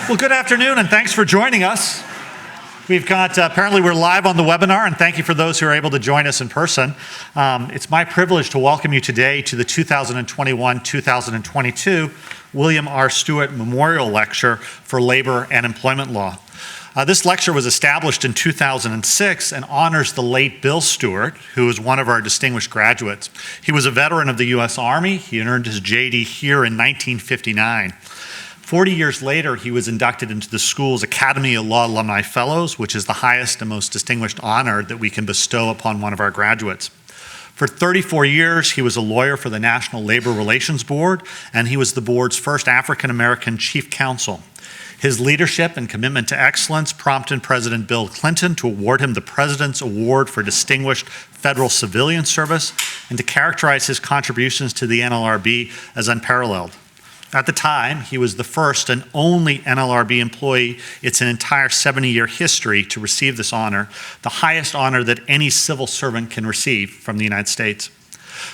Well, good afternoon, and thanks for joining us. We've got, apparently we're live on the webinar, and thank you for those who are able to join us in person. It's my privilege to welcome you today to the 2021-2022 William R. Stewart Memorial Lecture for Labor and Employment Law. This lecture was established in 2006 and honors the late Bill Stewart, who was one of our distinguished graduates. He was a veteran of the U.S. Army. He earned his JD here in 1959. 40 years later, he was inducted into the school's Academy of Law Alumni Fellows, which is the highest and most distinguished honor that we can bestow upon one of our graduates. For 34 years, he was a lawyer for the National Labor Relations Board, and he was the board's first African-American chief counsel. His leadership and commitment to excellence prompted President Bill Clinton to award him the President's Award for Distinguished Federal Civilian Service and to characterize his contributions to the NLRB as unparalleled. At the time, he was the first and only NLRB employee in its entire 70-year history to receive this honor, the highest honor that any civil servant can receive from the United States.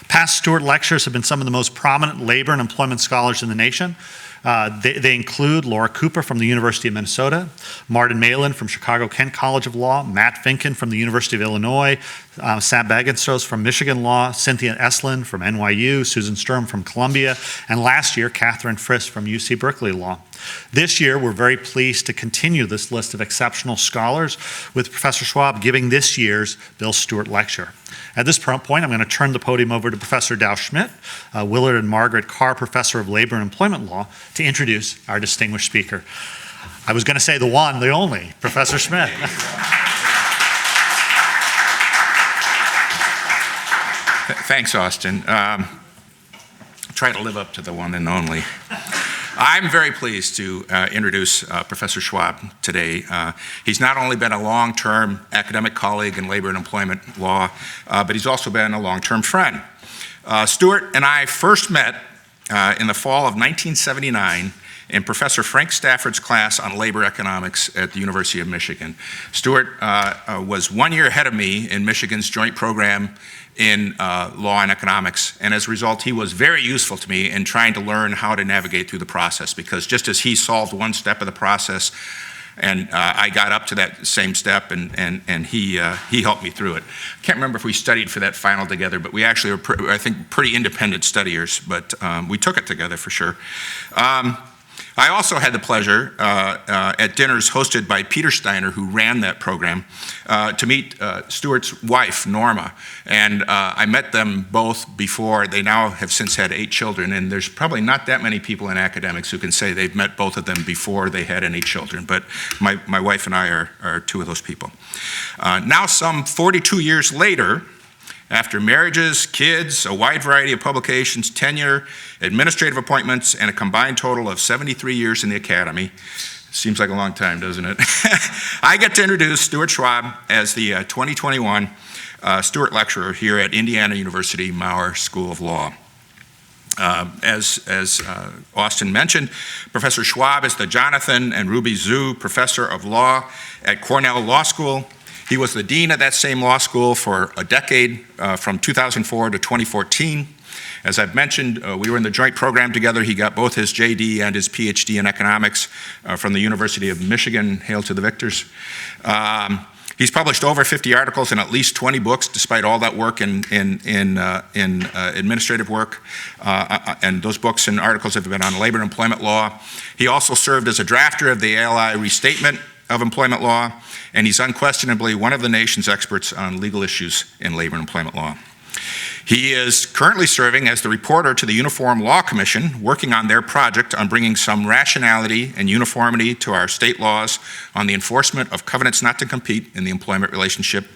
Past Stewart lecturers have been some of the most prominent labor and employment scholars in the nation. They include Laura Cooper from the University of Minnesota, Martin Malin from Chicago-Kent College of Law, Matt Finken from the University of Illinois, Sam Bagenstos from Michigan Law, Cynthia Estlin from NYU, Susan Sturm from Columbia, and last year, Catherine Friss from UC Berkeley Law. This year, we're very pleased to continue this list of exceptional scholars with Professor Schwab giving this year's Bill Stewart Lecture. At this point, I'm going to turn the podium over to Professor Dow Schmidt, Willard and Margaret Carr Professor of Labor and Employment Law, to introduce our distinguished speaker. I was going to say the one, the only, Professor Schmidt. Thanks, Austin. Try to live up to the one and only. I'm very pleased to introduce Professor Schwab today. He's not only been a long-term academic colleague in labor and employment law, but he's also been a long-term friend. Stuart and I first met in the fall of 1979 in Professor Frank Stafford's class on labor economics at the University of Michigan. Stuart was 1 year ahead of me in Michigan's joint program in law and economics, and as a result, he was very useful to me in trying to learn how to navigate through the process, because just as he solved one step of the process, and I got up to that same step, and he helped me through it. I can't remember if we studied for that final together, but we actually were, I think, pretty independent studiers, but we took it together for sure. I also had the pleasure at dinners hosted by Peter Steiner, who ran that program, to meet Stuart's wife, Norma. And I met them both before. They now have since had 8 children, and there's probably not that many people in academics who can say they've met both of them before they had any children. But my wife and I are 2 of those people. Now, some 42 years later, after marriages, kids, a wide variety of publications, tenure, administrative appointments, and a combined total of 73 years in the academy, seems like a long time, doesn't it? I get to introduce Stuart Schwab as the 2021 Stewart Lecturer here at Indiana University Maurer School of Law. As Austin mentioned, Professor Schwab is the Jonathan and Ruby Zhu Professor of Law at Cornell Law School. He was the dean of that same law school for a decade, from 2004 to 2014. As I've mentioned, we were in the joint program together. He got both his JD and his PhD in economics from the University of Michigan. Hail to the victors. He's published over 50 articles and at least 20 books, despite all that work in administrative work. And those books and articles have been on labor and employment law. He also served as a drafter of the ALI restatement of employment law, and he's unquestionably one of the nation's experts on legal issues in labor and employment law. He is currently serving as the reporter to the Uniform Law Commission, working on their project on bringing some rationality and uniformity to our state laws on the enforcement of covenants not to compete in the employment relationship,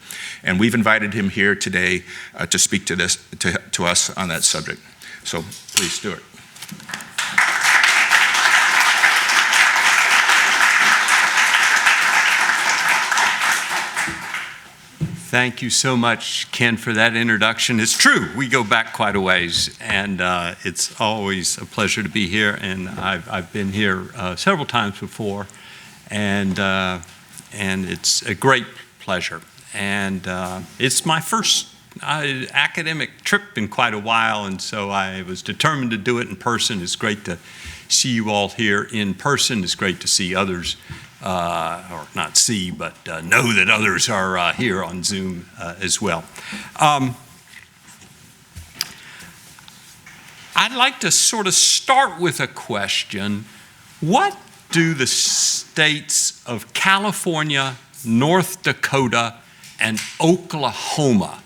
and we've invited him here today to speak to us on that subject. So please, Stuart. Thank you so much, Ken, for that introduction. It's true, we go back quite a ways, and it's always a pleasure to be here, and I've been here several times before, and it's a great pleasure. And it's my first academic trip in quite a while, and so I was determined to do it in person. It's great to see you all here in person. It's great to see others, or not see, but know that others are here on Zoom as well. I'd like to sort of start with a question. What do the states of California, North Dakota, and Oklahoma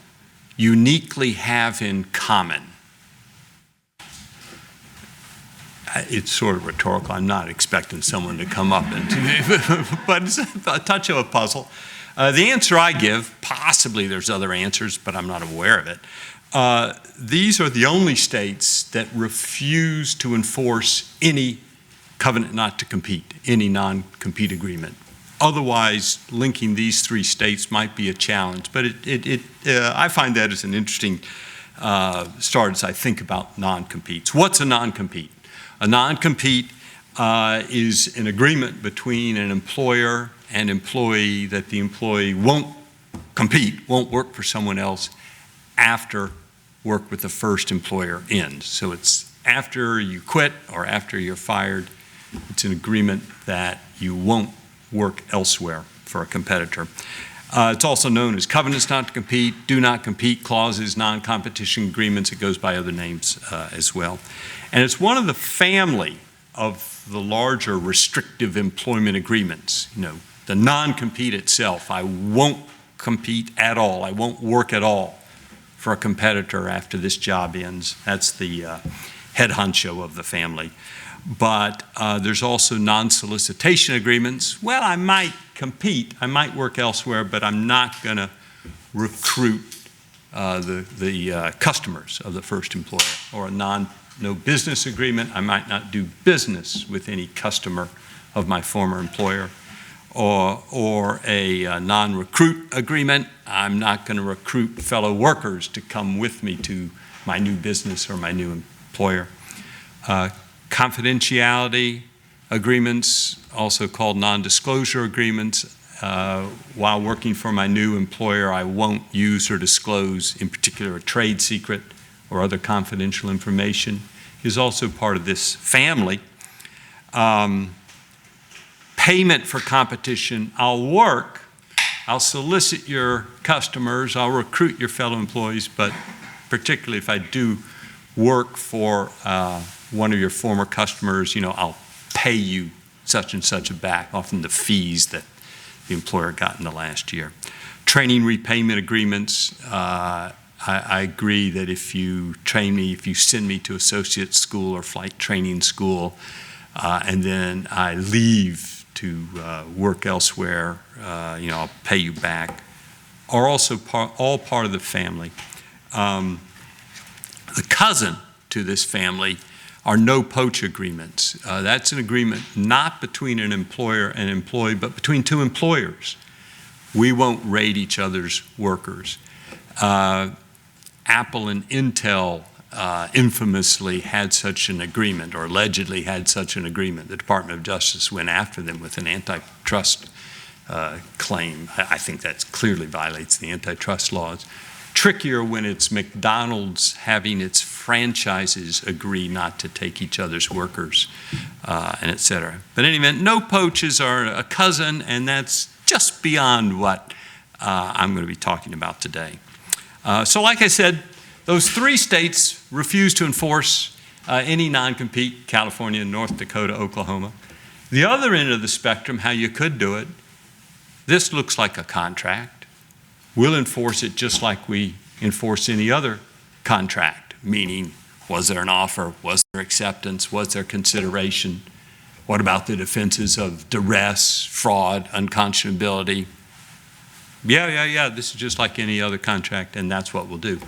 uniquely have in common? It's sort of rhetorical. I'm not expecting someone to come up and, but it's a touch of a puzzle. The answer I give, possibly there's other answers, but I'm not aware of it. These are the only states that refuse to enforce any covenant not to compete, any non-compete agreement. Otherwise, linking these three states might be a challenge, but I find that as an interesting start as I think about non-competes. What's a non-compete? A non-compete is an agreement between an employer and employee that the employee won't compete, won't work for someone else after work with the first employer ends. So it's after you quit or after you're fired. It's an agreement that you won't work elsewhere for a competitor. It's also known as covenants not to compete, do not compete clauses, non-competition agreements. It goes by other names as well. And it's one of the family of the larger restrictive employment agreements. You know, the non-compete itself, I won't compete at all, I won't work at all for a competitor after this job ends. That's the head honcho of the family. But there's also non-solicitation agreements. Well, I might compete, I might work elsewhere, but I'm not going to recruit the customers of the first employer. Or a no business agreement, I might not do business with any customer of my former employer. Or a non-recruit agreement, I'm not going to recruit fellow workers to come with me to my new business or my new employer. Confidentiality agreements, also called non-disclosure agreements. While working for my new employer, I won't use or disclose, in particular, a trade secret or other confidential information, is also part of this family. Payment for competition, I'll solicit your customers, I'll recruit your fellow employees, but particularly if I do work for one of your former customers, you know, I'll pay you such and such back, often the fees that the employer got in the last year. Training repayment agreements, I agree that if you train me, if you send me to associate school or flight training school, and then I leave to work elsewhere, you know, I'll pay you back, are also all part of the family. The cousin to this family are no-poach agreements. That's an agreement not between an employer and employee, but between two employers. We won't raid each other's workers. Apple and Intel infamously had such an agreement, or allegedly had such an agreement. The Department of Justice went after them with an antitrust claim. I think that clearly violates the antitrust laws. Trickier when it's McDonald's having its franchises agree not to take each other's workers, and et cetera. But in any event, no poaches are a cousin, and that's just beyond what I'm going to be talking about today. So like I said, those three states refuse to enforce any non-compete: California, North Dakota, Oklahoma. The other end of the spectrum, how you could do it, this looks like a contract. We'll enforce it just like we enforce any other contract, meaning, was there an offer? Was there acceptance? Was there consideration? What about the defenses of duress, fraud, unconscionability? Yeah, this is just like any other contract, and that's what we'll do.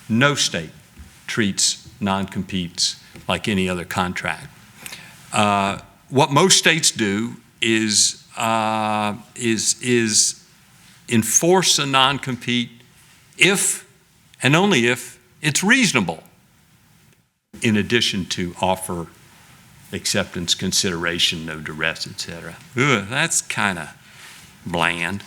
No state treats non-competes like any other contract. What most states do is enforce a non-compete if and only if it's reasonable, in addition to offer, acceptance, consideration, no duress, etc. That's kind of bland.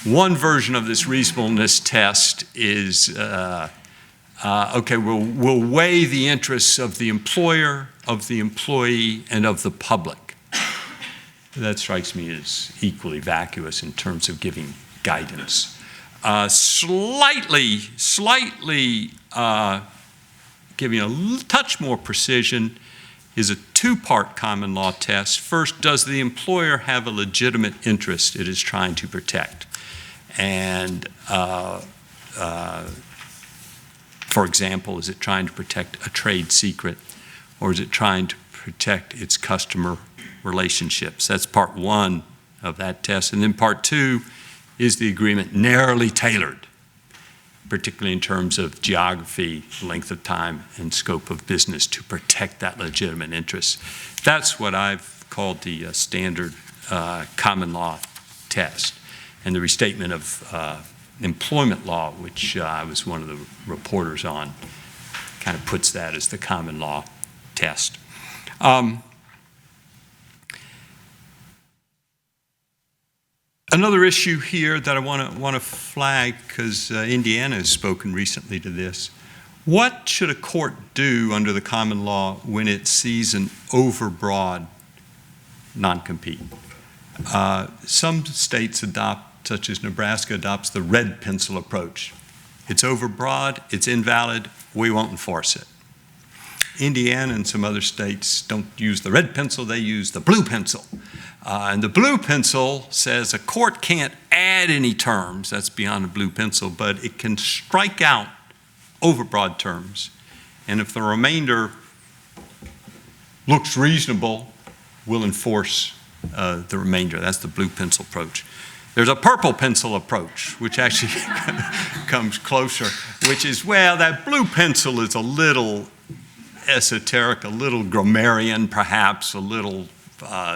One version of this reasonableness test is, okay, we'll weigh the interests of the employer of the employee and of the public. That strikes me as equally vacuous in terms of giving guidance. Slightly giving a touch more precision is a two-part common law test. First, does the employer have a legitimate interest it is trying to protect? And for example, is it trying to protect a trade secret, or is it trying to protect its customer relationships? That's part one of that test. And then part two, is the agreement narrowly tailored, particularly in terms of geography, length of time, and scope of business to protect that legitimate interest? That's what I've called the standard common law test. And the restatement of employment law, which I was one of the reporters on, kind of puts that as the common law test. Another issue here that I want to flag, because Indiana has spoken recently to this. What should a court do under the common law when it sees an overbroad non-compete? Some states adopt, such as Nebraska, adopts the red pencil approach. It's overbroad, it's invalid, we won't enforce it. Indiana and some other states don't use the red pencil, they use the blue pencil. And the blue pencil says a court can't add any terms, that's beyond the blue pencil, but it can strike out overbroad terms. And if the remainder looks reasonable, we'll enforce the remainder. That's the blue pencil approach. There's a purple pencil approach, which actually comes closer, which is, well, that blue pencil is a little esoteric, a little grammarian perhaps, a little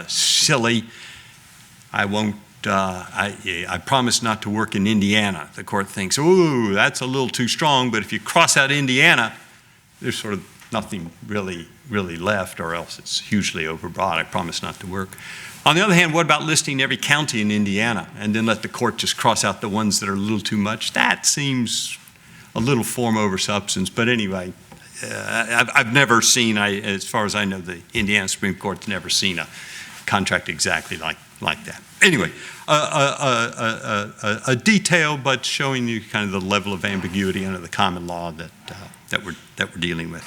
silly. I won't, I promise not to work in Indiana. The court thinks, ooh, that's a little too strong, but if you cross out Indiana, there's sort of nothing really left, or else it's hugely overbroad. I promise not to work. On the other hand, what about listing every county in Indiana and then let the court just cross out the ones that are a little too much? That seems a little form over substance, but anyway, I've never seen, as far as I know, the Indiana Supreme Court's never seen a contract exactly like that. Anyway, a detail, but showing you kind of the level of ambiguity under the common law that we're dealing with.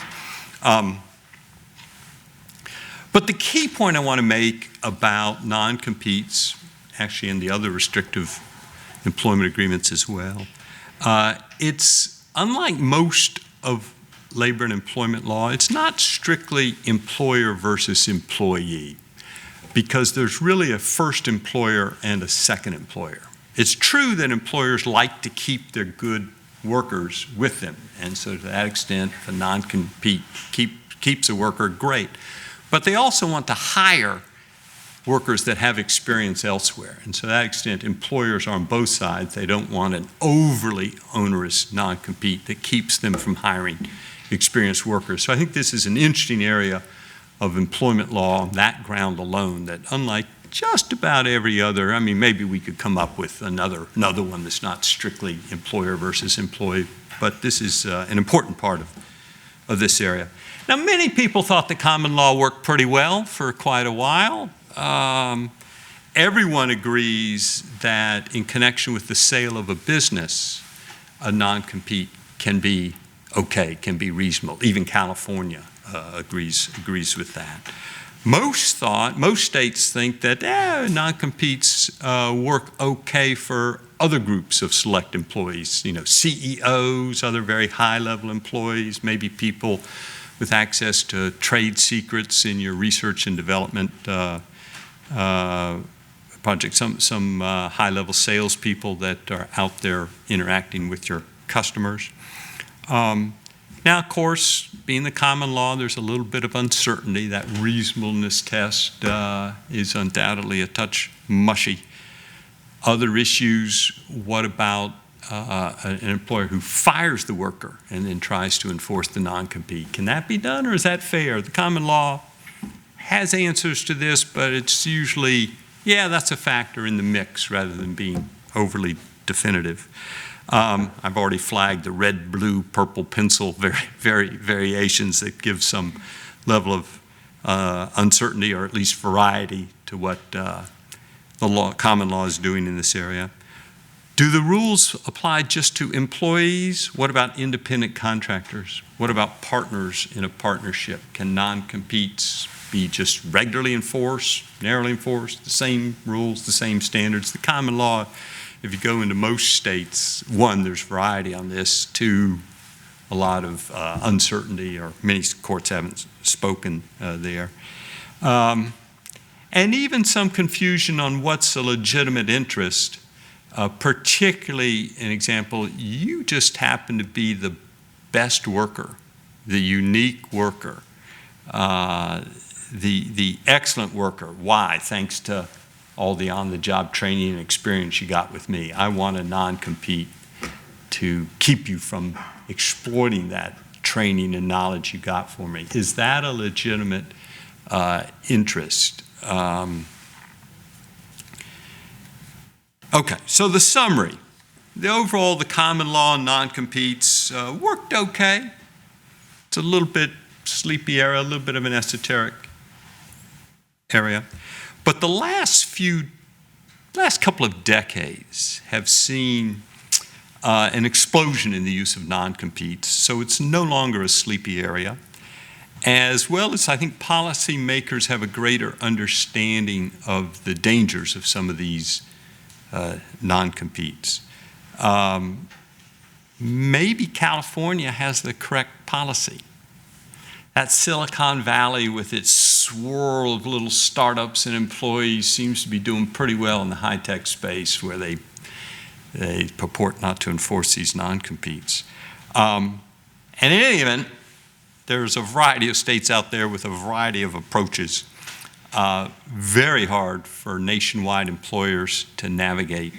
But the key point I want to make about non-competes, actually in the other restrictive employment agreements as well, it's unlike most of labor and employment law, it's not strictly employer versus employee, because there's really a first employer and a second employer. It's true that employers like to keep their good workers with them, and so to that extent, if a non-compete keeps a worker, great. But they also want to hire workers that have experience elsewhere, and so to that extent, employers are on both sides. They don't want an overly onerous non-compete that keeps them from hiring experienced workers. So I think this is an interesting area of employment law on that ground alone, that unlike just about every other, I mean, maybe we could come up with another one that's not strictly employer versus employee, but this is an important part of this area. Now, many people thought the common law worked pretty well for quite a while. Everyone agrees that in connection with the sale of a business, a non-compete can be okay, can be reasonable. Even California agrees with that. Most states think that non-competes work okay for other groups of select employees, CEOs, other very high-level employees, maybe people with access to trade secrets in your research and development project, some high-level salespeople that are out there interacting with your customers. Now, of course, being the common law, there's a little bit of uncertainty. That reasonableness test is undoubtedly a touch mushy. Other issues, what about an employer who fires the worker and then tries to enforce the non-compete? Can that be done, or is that fair? The common law has answers to this, but it's usually, yeah, that's a factor in the mix rather than being overly definitive. I've already flagged the red, blue, purple pencil variations that give some level of uncertainty or at least variety to what the common law is doing in this area. Do the rules apply just to employees? What about independent contractors? What about partners in a partnership? Can non-competes be just regularly enforced, narrowly enforced, the same rules, the same standards? The common law, if you go into most states, one, there's variety on this. Two, a lot of uncertainty, or many courts haven't spoken there. And even some confusion on what's a legitimate interest. Particularly, an example, you just happen to be the best worker, the unique worker, the excellent worker. Why? Thanks to all the on-the-job training and experience you got with me. I want a non-compete to keep you from exploiting that training and knowledge you got for me. Is that a legitimate interest? Okay, so the summary. The common law non-competes worked okay. It's a little bit sleepy area, a little bit of an esoteric area. But the last couple of decades have seen an explosion in the use of non-competes. So it's no longer a sleepy area. As well as I think policymakers have a greater understanding of the dangers of some of these non-competes. Maybe California has the correct policy. That Silicon Valley with its swirl of little startups and employees seems to be doing pretty well in the high-tech space where they purport not to enforce these non-competes. And in any event, there's a variety of states out there with a variety of approaches. Very hard for nationwide employers to navigate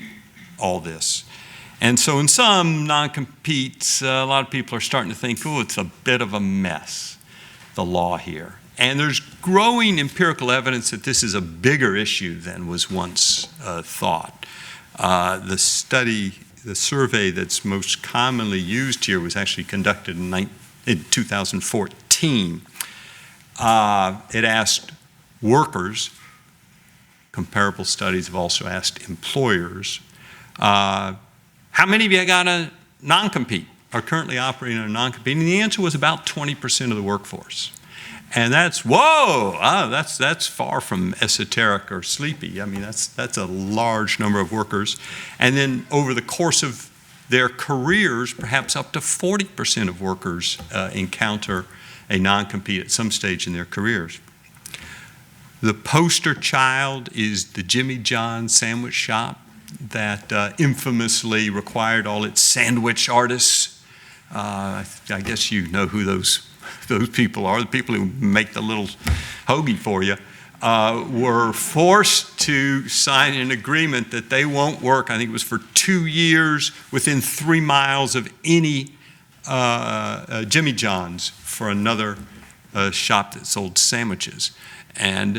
all this. And so in some non-competes, a lot of people are starting to think, oh, it's a bit of a mess, the law here. And there's growing empirical evidence that this is a bigger issue than was once thought. The survey that's most commonly used here was actually conducted in 2014. It asked workers, comparable studies have also asked employers, how many of you got a non-compete, are currently operating on a non-compete? And the answer was about 20% of the workforce. And that's, whoa, that's far from esoteric or sleepy. I mean, that's a large number of workers. And then over the course of their careers, perhaps up to 40% of workers encounter a non-compete at some stage in their careers. The poster child is the Jimmy John's sandwich shop that infamously required all its sandwich artists. I guess you know who those people are, the people who make the little hoagie for you, were forced to sign an agreement that they won't work, I think it was for 2 years, within 3 miles of any Jimmy John's for another shop that sold sandwiches. And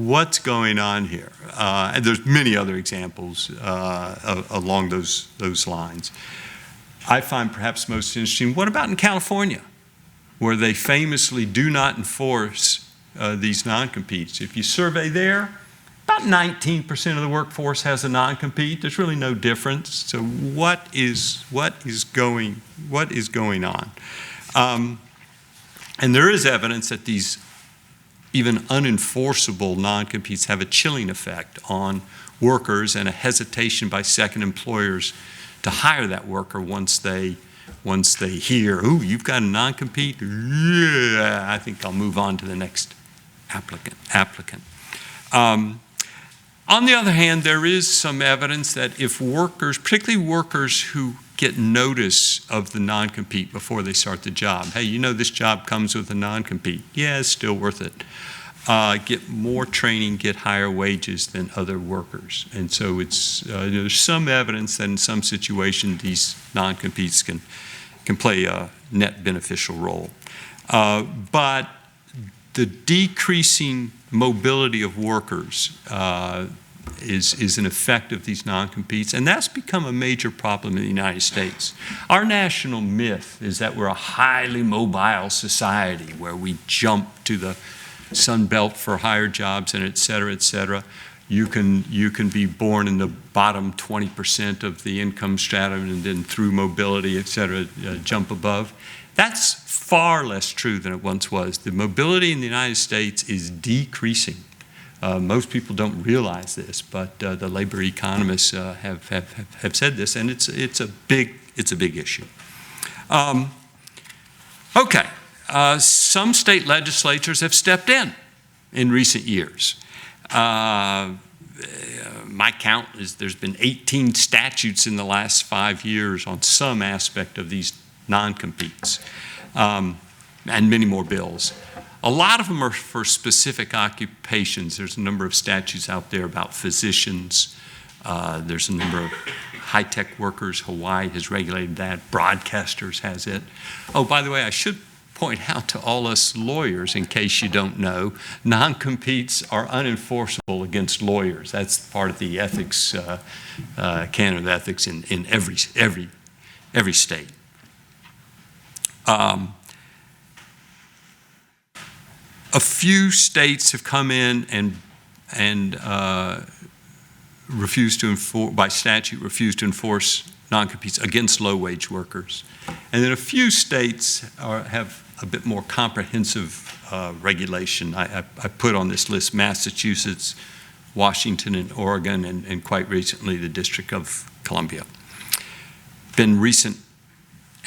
what's going on here? And there's many other examples along those lines. I find perhaps most interesting, what about in California, where they famously do not enforce these non-competes? If you survey there, about 19% of the workforce has a non-compete. There's really no difference. So what is going on? And there is evidence that these even unenforceable non-competes have a chilling effect on workers and a hesitation by second employers to hire that worker once they hear, ooh, you've got a non-compete? Yeah, I think I'll move on to the next applicant. On the other hand, there is some evidence that if workers, particularly workers who get notice of the non-compete before they start the job, hey, you know this job comes with a non-compete. Yeah, it's still worth it. Get more training, get higher wages than other workers. And so there's some evidence that in some situations these non-competes can play a net beneficial role. But the decreasing mobility of workers is an effect of these non-competes, and that's become a major problem in the United States. Our national myth is that we're a highly mobile society where we jump to the Sun Belt for higher jobs, and et cetera, et cetera. You can be born in the bottom 20% of the income stratum and then through mobility, et cetera, jump above. That's far less true than it once was. The mobility in the United States is decreasing. Most people don't realize this, but the labor economists have said this, and it's a big issue. Okay, some state legislatures have stepped in recent years. My count is there's been 18 statutes in the last 5 years on some aspect of these non-competes, and many more bills. A lot of them are for specific occupations. There's a number of statutes out there about physicians. There's a number of high-tech workers. Hawaii has regulated that. Broadcasters has it. Oh, by the way, I should point out to all us lawyers, in case you don't know, non-competes are unenforceable against lawyers. That's part of the ethics, canon of ethics in every state. A few states have come in and refused to enforce, by statute, refused to enforce non-competes against low-wage workers. And then a few states have a bit more comprehensive regulation. I put on this list Massachusetts, Washington, and Oregon, and quite recently the District of Columbia. Been recent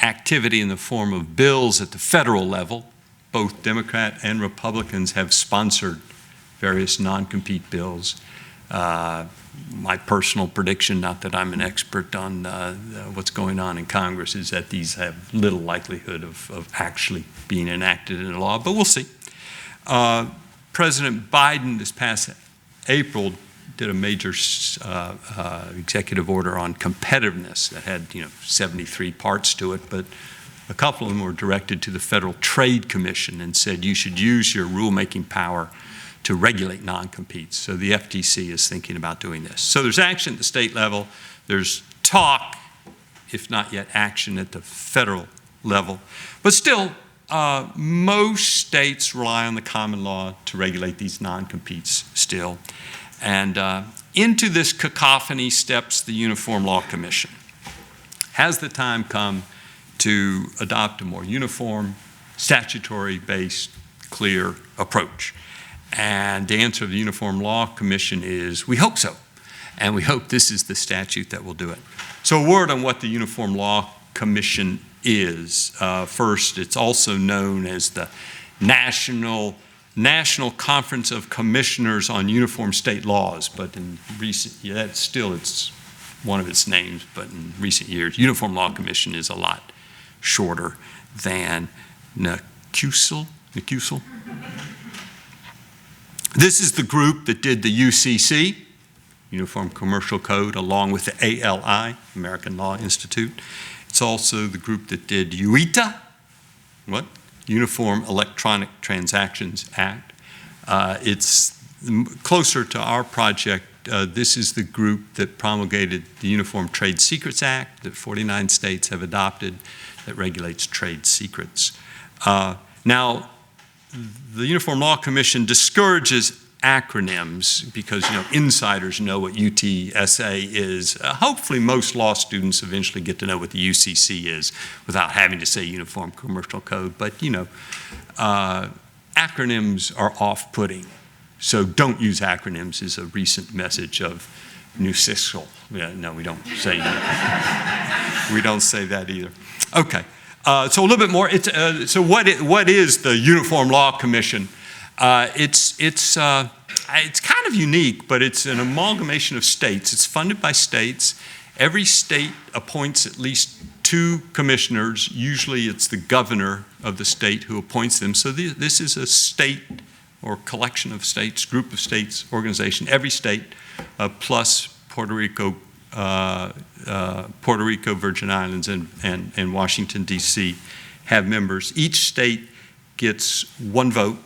activity in the form of bills at the federal level. Both Democrat and Republicans have sponsored various non-compete bills. My personal prediction, not that I'm an expert on what's going on in Congress, is that these have little likelihood of actually being enacted into law, but we'll see. President Biden this past April did a major executive order on competitiveness that had 73 parts to it, but a couple of them were directed to the Federal Trade Commission and said you should use your rulemaking power to regulate non-competes. So the FTC is thinking about doing this. So there's action at the state level. There's talk, if not yet action, at the federal level. But still, most states rely on the common law to regulate these non-competes still. And into this cacophony steps the Uniform Law Commission. Has the time come to adopt a more uniform, statutory-based, clear approach? And the answer of the Uniform Law Commission is, we hope so. And we hope this is the statute that will do it. So a word on what the Uniform Law Commission is. First, it's also known as the National Conference of Commissioners on Uniform State Laws, but in recent years, it's one of its names, but in recent years, Uniform Law Commission is a lot shorter than NCUSL. This is the group that did the UCC, Uniform Commercial Code, along with the ALI, American Law Institute. It's also the group that did UETA, Uniform Electronic Transactions Act. It's closer to our project. This is the group that promulgated the Uniform Trade Secrets Act that 49 states have adopted that regulates trade secrets. Now, the Uniform Law Commission discourages acronyms because insiders know what UTSA is. Hopefully most law students eventually get to know what the UCC is without having to say Uniform Commercial Code, but acronyms are off-putting. So don't use acronyms is a recent message of NCUSL. No, we don't say that. We don't say that either. Okay. So a little bit more. So what is the Uniform Law Commission? It's kind of unique, but it's an amalgamation of states. It's funded by states. Every state appoints at least 2 commissioners. Usually it's the governor of the state who appoints them. So this is a state or collection of states, group of states, organization. Every state plus Puerto Rico, Virgin Islands, and Washington, D.C. have members. Each state gets 1 vote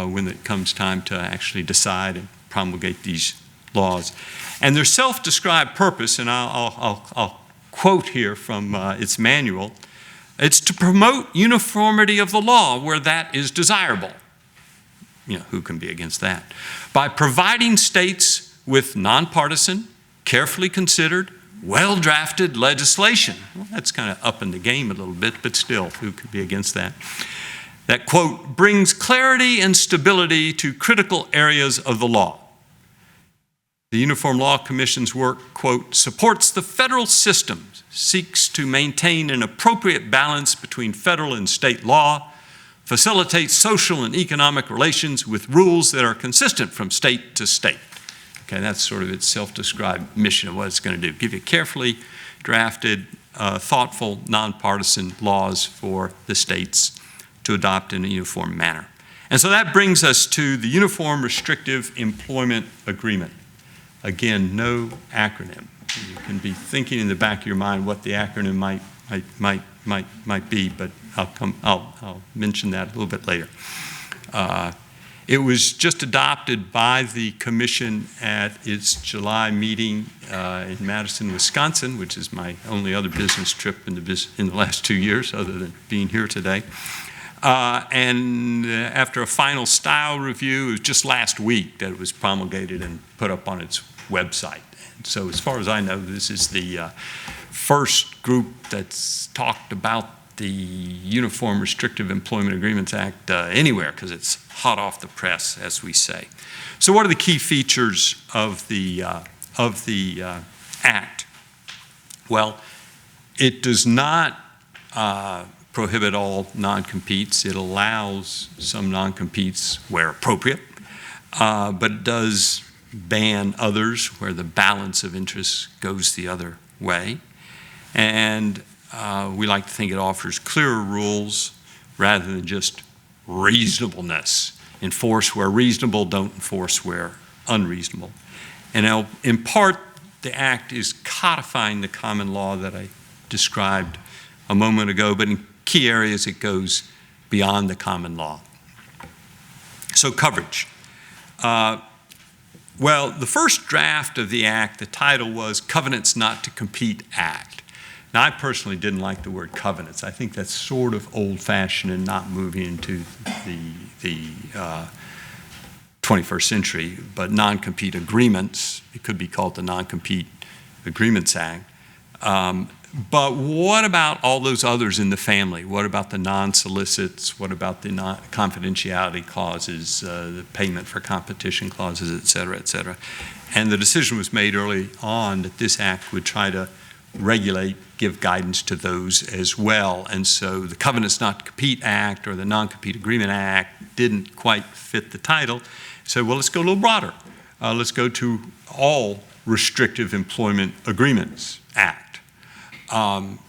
when it comes time to actually decide and promulgate these laws. And their self-described purpose, and I'll quote here from its manual, it's to promote uniformity of the law where that is desirable. who can be against that? By providing states with nonpartisan, carefully considered, well-drafted legislation. Well, that's kind of up in the game a little bit, but still, who could be against that? That, quote, brings clarity and stability to critical areas of the law. The Uniform Law Commission's work, quote, supports the federal system, seeks to maintain an appropriate balance between federal and state law, facilitates social and economic relations with rules that are consistent from state to state. Okay, that's sort of its self-described mission of what it's going to do. Give you carefully drafted, thoughtful, nonpartisan laws for the states to adopt in a uniform manner. And so that brings us to the Uniform Restrictive Employment Agreement. Again, no acronym. You can be thinking in the back of your mind what the acronym might be, but I'll mention that a little bit later. It was just adopted by the Commission at its July meeting in Madison, Wisconsin, which is my only other business trip in the last 2 years, other than being here today. And after a final style review, it was just last week that it was promulgated and put up on its website. And so as far as I know, this is the first group that's talked about the Uniform Restrictive Employment Agreements Act anywhere, because it's hot off the press, as we say. So what are the key features of the Act? Well, it does not prohibit all non-competes. It allows some non-competes where appropriate, but it does ban others where the balance of interests goes the other way. And we like to think it offers clearer rules rather than just reasonableness. Enforce where reasonable, don't enforce where unreasonable. And in part, the Act is codifying the common law that I described a moment ago, but in key areas it goes beyond the common law. So coverage. Well, the first draft of the Act, the title was Covenants Not to Compete Act. Now, I personally didn't like the word covenants. I think that's sort of old-fashioned and not moving into the 21st century, but non-compete agreements, it could be called the Non-Compete Agreements Act. But what about all those others in the family? What about the non-solicits? What about the confidentiality clauses, the payment for competition clauses, et cetera, et cetera? And the decision was made early on that this act would try to regulate, give guidance to those as well. And so the Covenants Not to Compete Act or the Non-Compete Agreement Act didn't quite fit the title. So, well, let's go a little broader. Let's go to all Restrictive Employment Agreements Act. And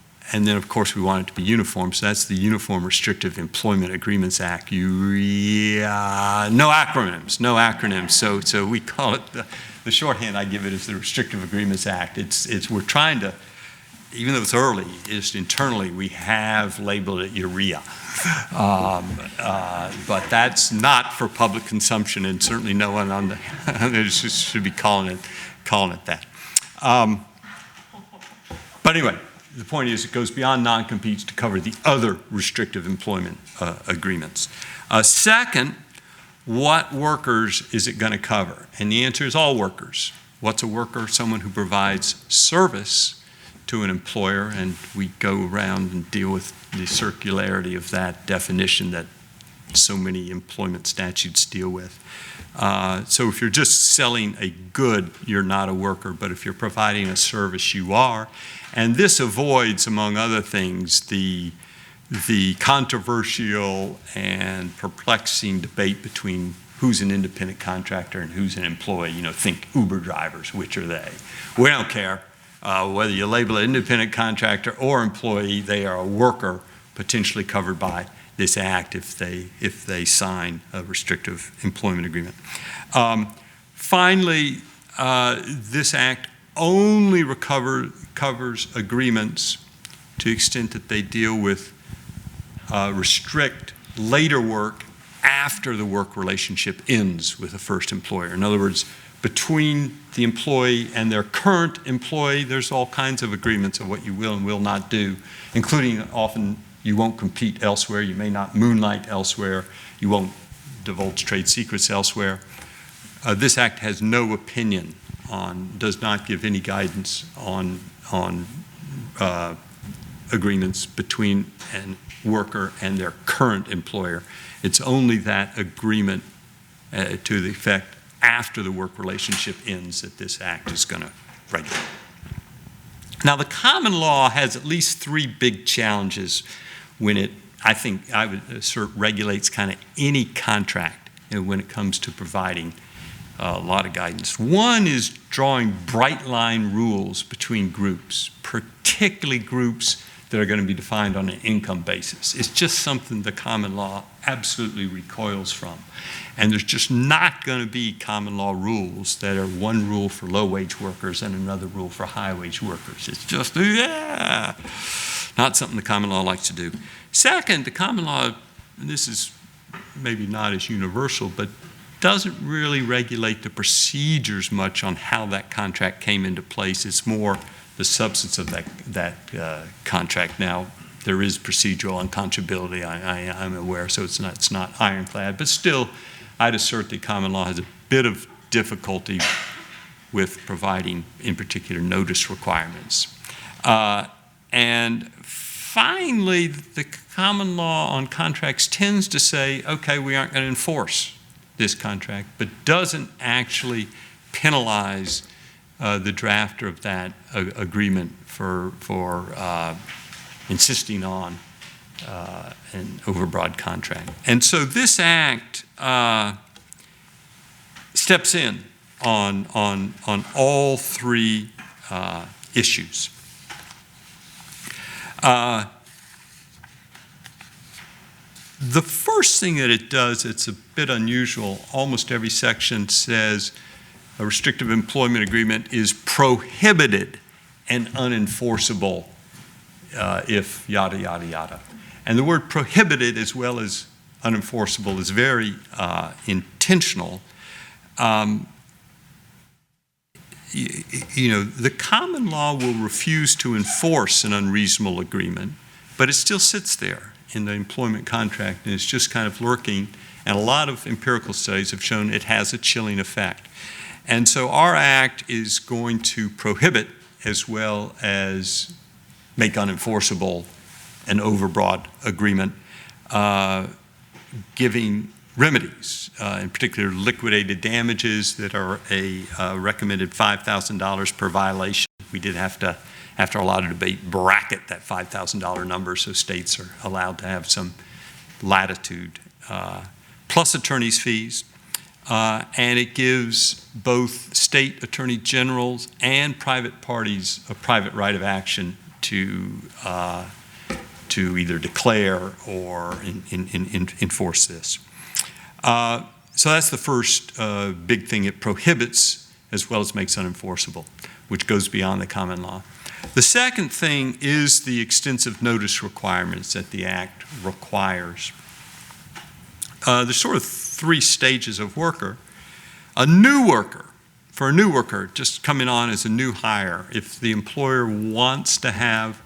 then, of course, we want it to be uniform, so that's the Uniform Restrictive Employment Agreements Act. No acronyms. So we call it, the shorthand I give it is the Restrictive Agreements Act. We're trying to, even though it's early, just internally we have labeled it urea. But that's not for public consumption, and certainly no one on the should be calling it that. But anyway, the point is it goes beyond non-competes to cover the other restrictive employment agreements. Second, what workers is it going to cover? And the answer is all workers. What's a worker? Someone who provides service to an employer, and we go around and deal with the circularity of that definition that so many employment statutes deal with. So if you're just selling a good, you're not a worker, but if you're providing a service, you are. And this avoids, among other things, the controversial and perplexing debate between who's an independent contractor and who's an employee. You know, think Uber drivers, which are they? We don't care. Whether you label it independent contractor or employee, they are a worker potentially covered by this act if they sign a restrictive employment agreement. Finally, this act only covers agreements to the extent that they deal with restrict later work after the work relationship ends with the first employer. In other words, between the employee and their current employee, there's all kinds of agreements of what you will and will not do, including often you won't compete elsewhere, you may not moonlight elsewhere, you won't divulge trade secrets elsewhere. This act has no opinion on, does not give any guidance on agreements between a worker and their current employer. It's only that agreement to the effect after the work relationship ends that this act is going to regulate. Now, the common law has at least three big challenges when it, I think, I would assert, regulates kind of any contract, when it comes to providing a lot of guidance. One is drawing bright line rules between groups, particularly groups that are going to be defined on an income basis. It's just something the common law absolutely recoils from. And there's just not going to be common law rules that are one rule for low-wage workers and another rule for high-wage workers. It's just, not something the common law likes to do. Second, the common law, and this is maybe not as universal, but doesn't really regulate the procedures much on how that contract came into place. It's more the substance of that contract. Now, there is procedural unconscionability, I'm aware, so it's not ironclad, but still, I'd assert that common law has a bit of difficulty with providing, in particular, notice requirements. And finally, the common law on contracts tends to say, okay, we aren't going to enforce this contract, but doesn't actually penalize the drafter of that agreement for insisting on an overbroad contract. And so this act steps in on all three issues. The first thing that it does, it's a bit unusual. Almost every section says a restrictive employment agreement is prohibited and unenforceable if yada, yada, yada. And the word prohibited as well as unenforceable is very intentional. The common law will refuse to enforce an unreasonable agreement, but it still sits there in the employment contract, and it's just kind of lurking, and a lot of empirical studies have shown it has a chilling effect. And so our act is going to prohibit as well as make unenforceable an overbroad agreement, giving remedies, in particular liquidated damages that are a recommended $5,000 per violation. We did have to, after a lot of debate, bracket that $5,000 number so states are allowed to have some latitude, plus attorney's fees. And it gives both state attorney generals and private parties a private right of action to either declare or enforce this. So that's the first big thing it prohibits as well as makes unenforceable, which goes beyond the common law. The second thing is the extensive notice requirements that the Act requires. There's sort of three stages of worker. For a new worker just coming on as a new hire, if the employer wants to have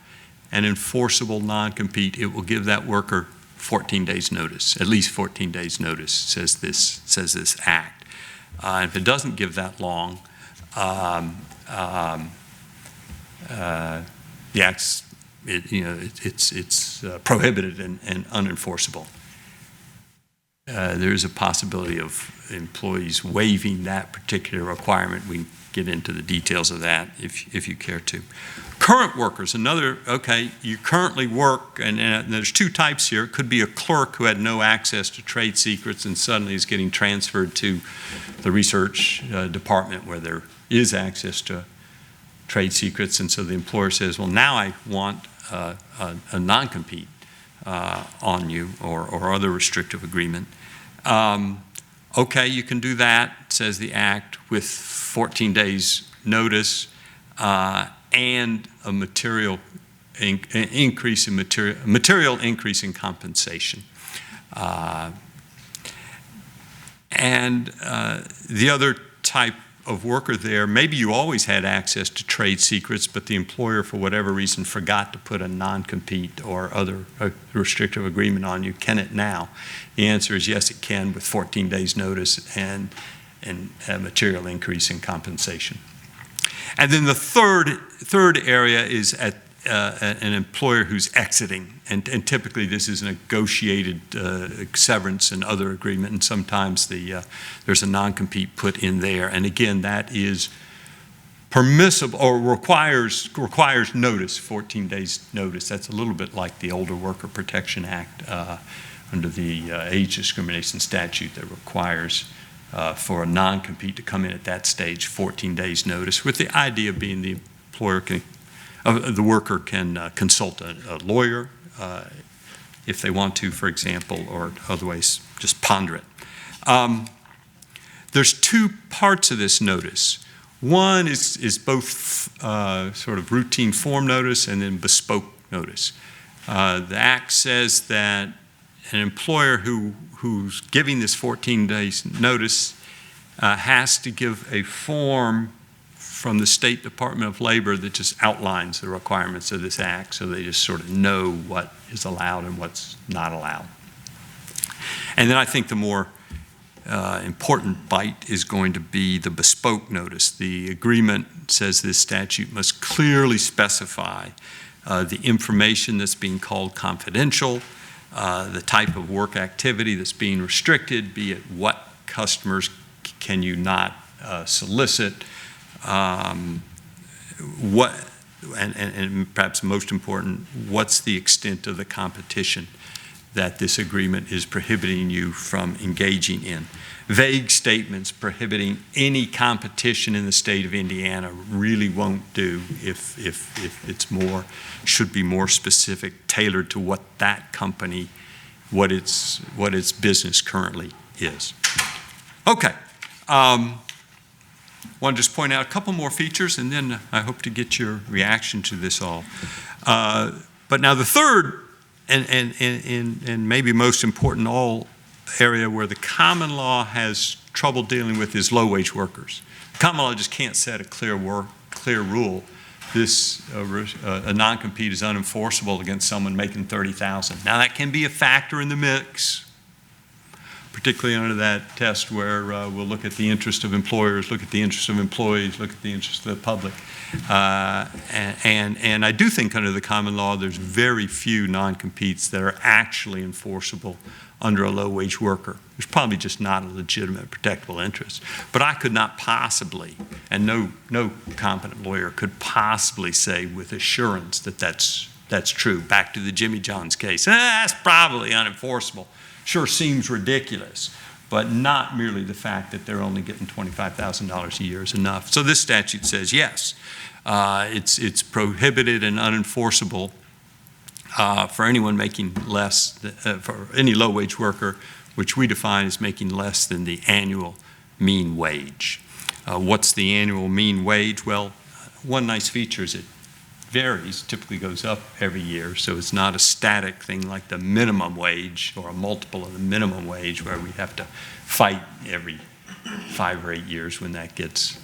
an enforceable non-compete, it will give that worker 14 days notice, at least 14 days notice, says this Act. And if it doesn't give that long, the Act's, it's prohibited and unenforceable. There's a possibility of employees waiving that particular requirement. We can get into the details of that if you care to. Current workers, okay, you currently work, and there's two types here. It could be a clerk who had no access to trade secrets and suddenly is getting transferred to the research department where there is access to trade secrets, and so the employer says, well, now I want a non-compete on you or other restrictive agreement. Okay, you can do that, says the Act, with 14 days notice and a material increase in compensation. And the other type of worker there, maybe you always had access to trade secrets, but the employer, for whatever reason, forgot to put a non-compete or other restrictive agreement on you. Can it now? The answer is yes, it can, with 14 days notice and a material increase in compensation. And then the third area is at an employer who's exiting, and typically this is a negotiated severance and other agreement, and sometimes there's a non-compete put in there. And again, that is permissible or requires notice, 14 days notice. That's a little bit like the Older Worker Protection Act under the age discrimination statute that requires for a non-compete to come in at that stage, 14 days notice, with the idea being the employer the worker can consult a lawyer if they want to, for example, or otherwise just ponder it. There's two parts of this notice. One is both sort of routine form notice and then bespoke notice. The Act says that an employer who's giving this 14 days notice has to give a form from the State Department of Labor that just outlines the requirements of this Act, so they just sort of know what is allowed and what's not allowed. And then I think the more important bite is going to be the bespoke notice. The agreement says this statute must clearly specify the information that's being called confidential, the type of work activity that's being restricted, be it what customers can you not solicit, what, and perhaps most important, what's the extent of the competition that this agreement is prohibiting you from engaging in. Vague statements prohibiting any competition in the state of Indiana really won't do if it's should be more specific, tailored to what that company, what its business currently is. Okay. Want to just point out a couple more features, and then I hope to get your reaction to this all. But now the third, and maybe most important all area where the common law has trouble dealing with is low-wage workers. Common law just can't set a clear rule. A non-compete is unenforceable against someone making $30,000. Now that can be a factor in the mix, particularly under that test where we'll look at the interest of employers, look at the interest of employees, look at the interest of the public. And I do think under the common law, there's very few non-competes that are actually enforceable under a low-wage worker. There's probably just not a legitimate protectable interest. But I could not possibly, and no competent lawyer could possibly say with assurance that that's true. Back to the Jimmy John's case. That's probably unenforceable. Sure seems ridiculous, but not merely the fact that they're only getting $25,000 a year is enough. So this statute says yes, it's prohibited and unenforceable for anyone making less, for any low-wage worker, which we define as making less than the annual mean wage. What's the annual mean wage? Well, one nice feature is it varies, typically goes up every year, so it's not a static thing like the minimum wage or a multiple of the minimum wage where we have to fight every 5 or 8 years when that gets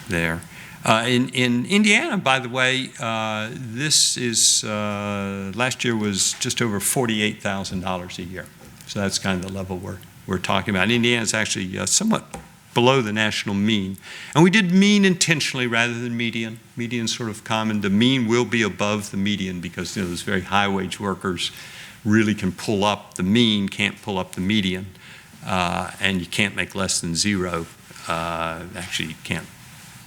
there. In Indiana, by the way, this is, last year was just over $48,000 a year. So that's kind of the level we're talking about. Indiana is actually somewhat below the national mean. And we did mean intentionally rather than median. Median's sort of common. The mean will be above the median because those very high wage workers really can pull up the mean, can't pull up the median, and you can't make less than zero. Actually, you can't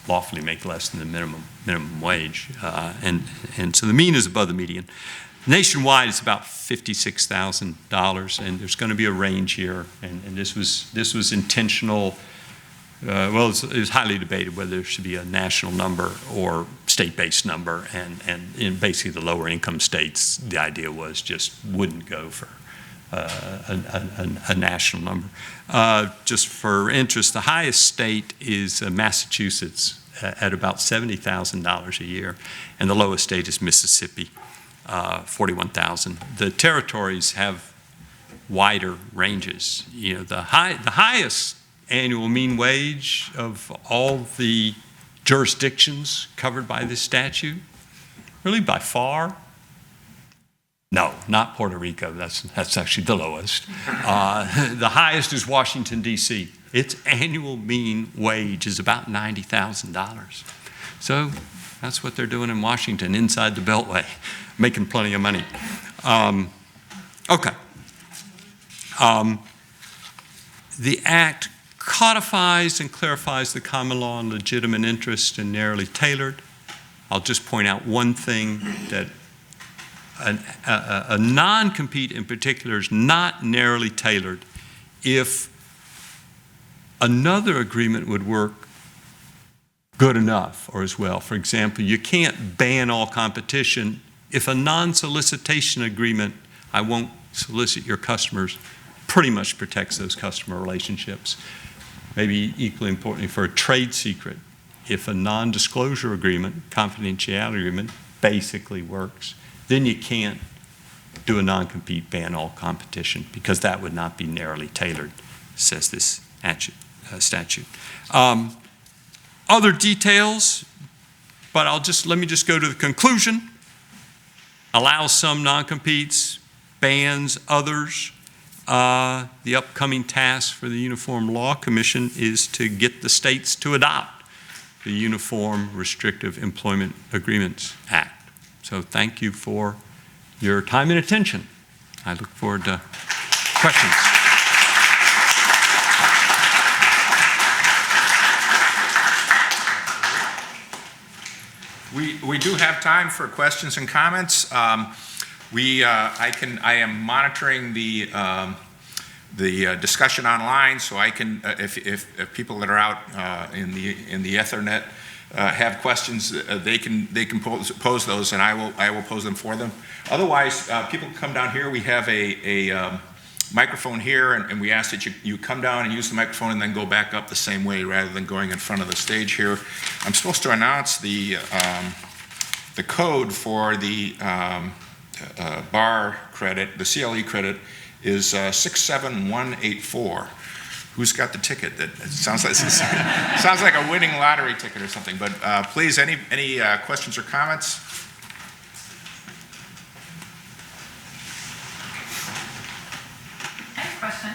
lawfully make less than the minimum wage. And so the mean is above the median. Nationwide, it's about $56,000, and there's going to be a range here. And this was intentional. Well, it was highly debated whether there should be a national number or state-based number, and in basically the lower income states, the idea was just wouldn't go for a national number. Just for interest, the highest state is Massachusetts at about $70,000 a year, and the lowest state is Mississippi, $41,000. The territories have wider ranges. The highest annual mean wage of all the jurisdictions covered by this statute, really by far, no, not Puerto Rico. That's actually the lowest. The highest is Washington, D.C. Its annual mean wage is about $90,000. So that's what they're doing in Washington, inside the Beltway, making plenty of money. Okay. The Act codifies and clarifies the common law and legitimate interest and narrowly tailored. I'll just point out one thing, that a non-compete in particular is not narrowly tailored if another agreement would work good enough or as well. For example, you can't ban all competition if a non-solicitation agreement, I won't solicit your customers, pretty much protects those customer relationships. Maybe equally importantly for a trade secret, if a non-disclosure agreement, confidentiality agreement, basically works, then you can't do a non-compete, ban all competition, because that would not be narrowly tailored, says this statute. Other details, but let me just go to the conclusion. Allows some non-competes, bans others. The upcoming task for the Uniform Law Commission is to get the states to adopt the Uniform Restrictive Employment Agreements Act. So thank you for your time and attention. I look forward to questions. We do have time for questions and comments. I am monitoring the discussion online, so I can, if people that are out in the Ethernet have questions, they can pose those, and I will pose them for them. Otherwise, people can come down here. We have a microphone here, and we ask that you come down and use the microphone and then go back up the same way rather than going in front of the stage here. I'm supposed to announce the code for the bar credit, the CLE credit, is 67184. Who's got the ticket? It sounds like a winning lottery ticket or something. But please, any questions or comments? I have a question.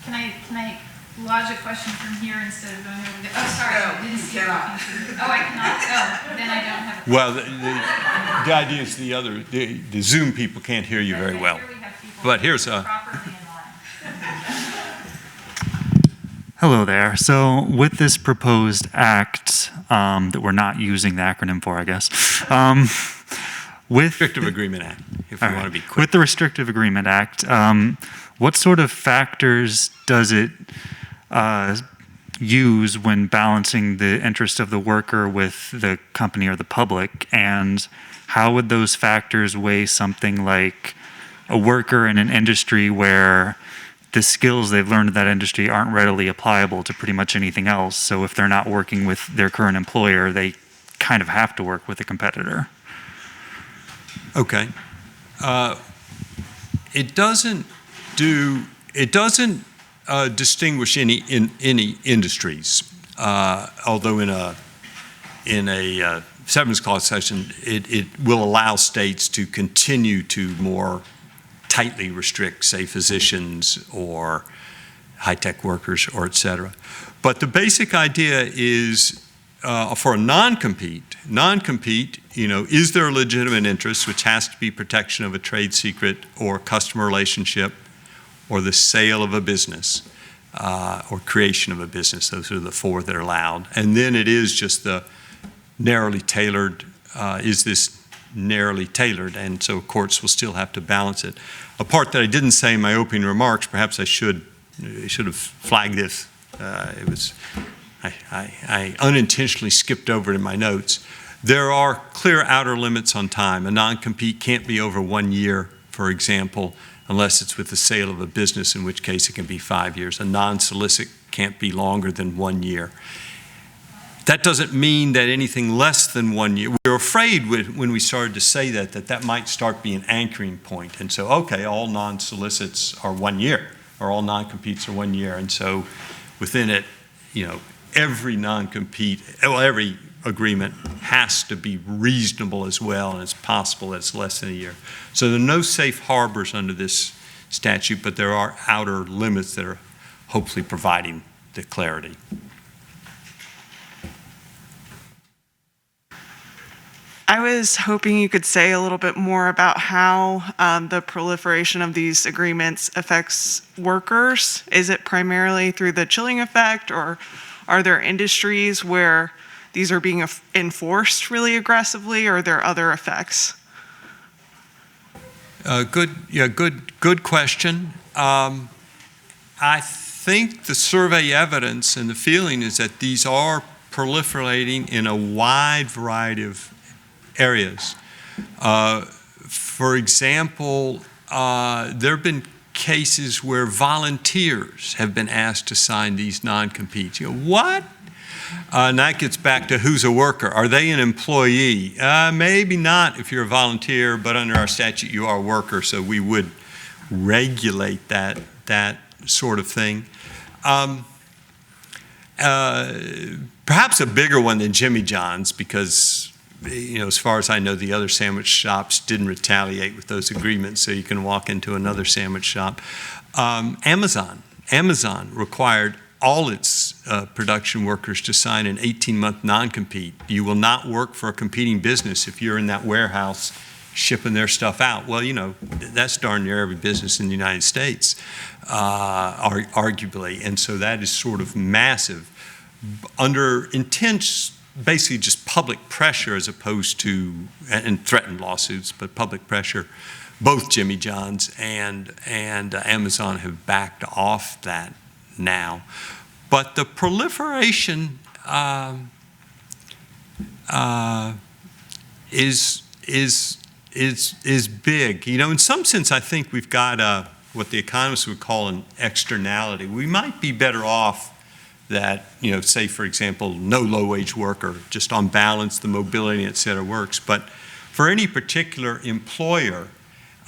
Can I lodge a question from here instead of going over there? Oh, sorry, I didn't see it. Oh, I cannot. Oh, then I don't have. Well, the idea is the Zoom people can't hear you very well. Here we have people But here's a. properly in line. Hello there. So with this proposed act that we're not using the acronym for, I guess, with Restrictive Agreement Act, if you want to be quick. With the Restrictive Agreement Act, what sort of factors does it use when balancing the interest of the worker with the company or the public? And how would those factors weigh something like a worker in an industry where the skills they've learned in that industry aren't readily applicable to pretty much anything else? So if they're not working with their current employer, they kind of have to work with a competitor. Okay. It doesn't distinguish any industries. Although in a severance clause session, it will allow states to continue to more tightly restrict, say, physicians or high-tech workers or et cetera. But the basic idea is for a non-compete, is there a legitimate interest, which has to be protection of a trade secret or customer relationship or the sale of a business or creation of a business. Those are the four that are allowed. And then it is just the narrowly tailored, is this narrowly tailored? And so courts will still have to balance it. A part that I didn't say in my opening remarks, perhaps I should have flagged this. I unintentionally skipped over it in my notes. There are clear outer limits on time. A non-compete can't be over 1 year, for example, unless it's with the sale of a business, in which case it can be 5 years. A non-solicit can't be longer than 1 year. That doesn't mean that anything less than 1 year, we're afraid when we started to say that might start being an anchoring point. And so, okay, all non-solicits are 1 year, or all non-competes are 1 year. And so within it, every non-compete, every agreement has to be reasonable as well, and it's possible that it's less than a year. So there are no safe harbors under this statute, but there are outer limits that are hopefully providing the clarity. I was hoping you could say a little bit more about how the proliferation of these agreements affects workers. Is it primarily through the chilling effect, or are there industries where these are being enforced really aggressively, or are there other effects? Good question. I think the survey evidence and the feeling is that these are proliferating in a wide variety of areas. For example, there have been cases where volunteers have been asked to sign these non-competes. What? And that gets back to who's a worker. Are they an employee? Maybe not if you're a volunteer, but under our statute you are a worker, so we would regulate that sort of thing. Perhaps a bigger one than Jimmy John's, because as far as I know, the other sandwich shops didn't retaliate with those agreements, so you can walk into another sandwich shop. Amazon required all its production workers to sign an 18-month non-compete. You will not work for a competing business if you're in that warehouse shipping their stuff out. Well, that's darn near every business in the United States, arguably, and so that is sort of massive. Under intense, basically just public pressure as opposed to, and threatened lawsuits, but public pressure, both Jimmy John's and Amazon have backed off that now. But the proliferation is big. In some sense, I think we've got what the economists would call an externality. We might be better off that, say, for example, no low-wage worker, just on balance, the mobility, et cetera, works. But for any particular employer,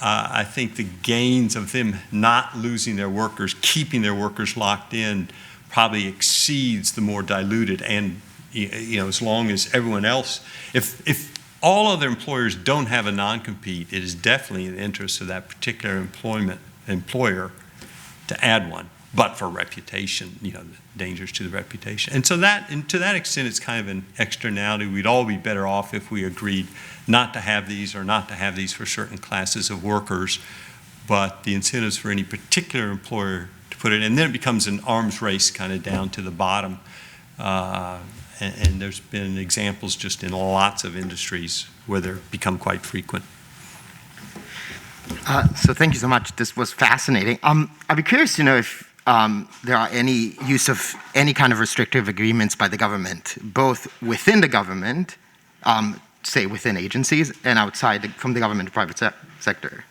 I think the gains of them not losing their workers, keeping their workers locked in, probably exceeds the more diluted. And, as long as everyone else, if all other employers don't have a non-compete, it is definitely in the interest of that particular employer to add one. But for reputation, the dangers to the reputation. And so to that extent, it's kind of an externality. We'd all be better off if we agreed not to have these, or not to have these for certain classes of workers. But the incentives for any particular employer to put it, and then it becomes an arms race kind of down to the bottom. And there's been examples just in lots of industries where they've become quite frequent. So thank you so much. This was fascinating. I'd be curious to know if there are any use of any kind of restrictive agreements by the government, both within the government, say within agencies, and outside from the government to private sector.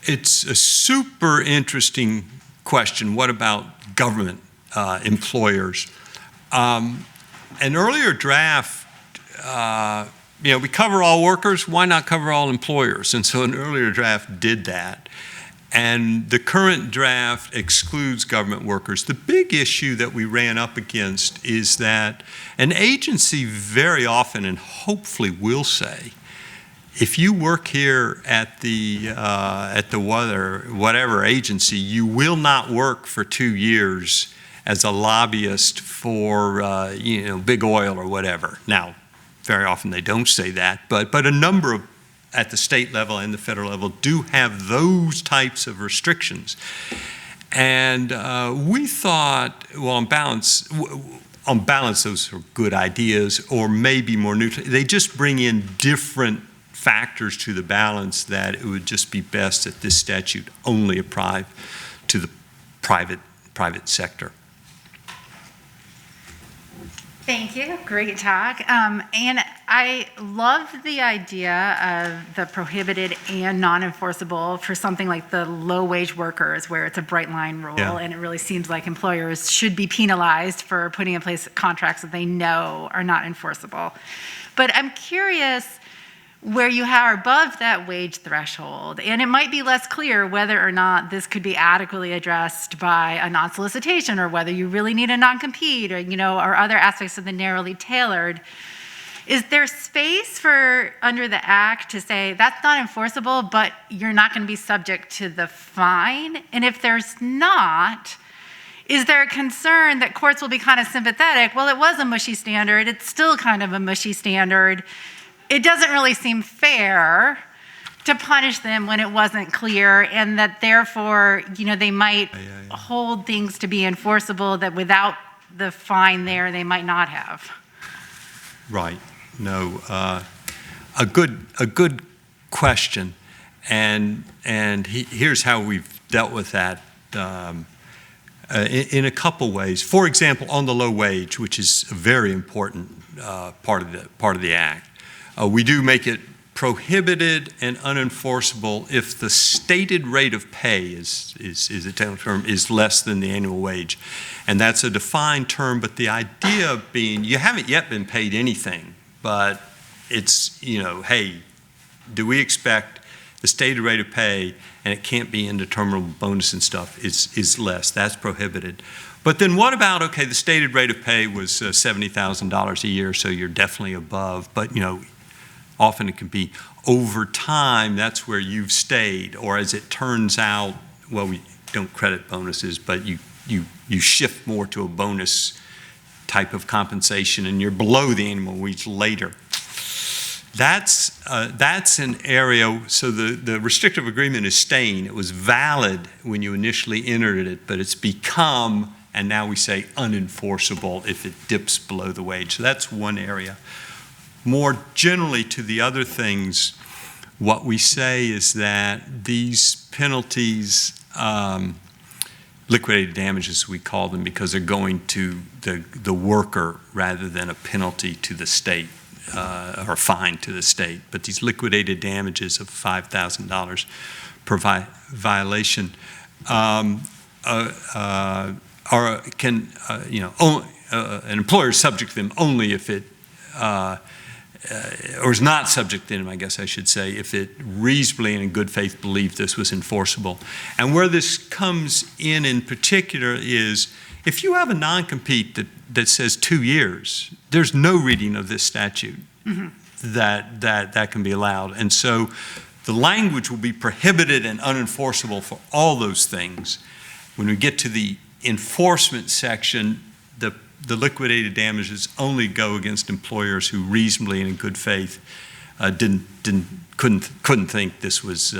It's a super interesting question. What about government employers? An earlier draft, we cover all workers, why not cover all employers? And so an earlier draft did that. And the current draft excludes government workers. The big issue that we ran up against is that an agency very often, and hopefully will say, if you work here at the whatever agency, you will not work for 2 years as a lobbyist for big oil or whatever. Now, very often they don't say that, but a number of at the state level and the federal level do have those types of restrictions. And we thought, well, on balance, those are good ideas, or maybe more neutral. They just bring in different factors to the balance that it would just be best that this statute only apply to the private sector. Thank you. Great talk. And I love the idea of the prohibited and non-enforceable for something like the low-wage workers, where it's a bright line rule, and it really seems like employers should be penalized for putting in place contracts that they know are not enforceable. But I'm curious where you are above that wage threshold, and it might be less clear whether or not this could be adequately addressed by a non-solicitation, or whether you really need a non-compete, or or other aspects of the narrowly tailored. Is there space for, under the Act, to say that's not enforceable, but you're not going to be subject to the fine? And if there's not, is there a concern that courts will be kind of sympathetic? Well, it was a mushy standard. It's still kind of a mushy standard. It doesn't really seem fair to punish them when it wasn't clear, and that therefore, they might hold things to be enforceable that without the fine there, they might not have. Right. No, a good question, and here's how we've dealt with that in a couple ways. For example, on the low wage, which is a very important part of the Act, we do make it prohibited and unenforceable if the stated rate of pay is a technical term, is less than the annual wage, and that's a defined term. But the idea being, you haven't yet been paid anything, but it's, hey, do we expect the stated rate of pay, and it can't be indeterminable bonus and stuff, is less. That's prohibited. But then what about, okay, the stated rate of pay was $70,000 a year, so you're definitely above, but often it can be over time, that's where you've stayed, or as it turns out, well, we don't credit bonuses, but you shift more to a bonus type of compensation, and you're below the annual wage later. That's an area. So the restrictive agreement is staying. It was valid when you initially entered it, but it's become, and now we say, unenforceable if it dips below the wage. So that's one area. More generally to the other things, what we say is that these penalties, liquidated damages we call them, because they're going to the worker rather than a penalty to the state or fine to the state. But these liquidated damages of $5,000 per violation an employer is subject to them only if it or is not subject to them, I guess I should say, if it reasonably and in good faith believed this was enforceable. And where this comes in particular is if you have a non-compete that says 2 years, there's no reading of this statute that can be allowed. And so the language will be prohibited and unenforceable for all those things. When we get to the enforcement section, the liquidated damages only go against employers who reasonably and in good faith couldn't think this was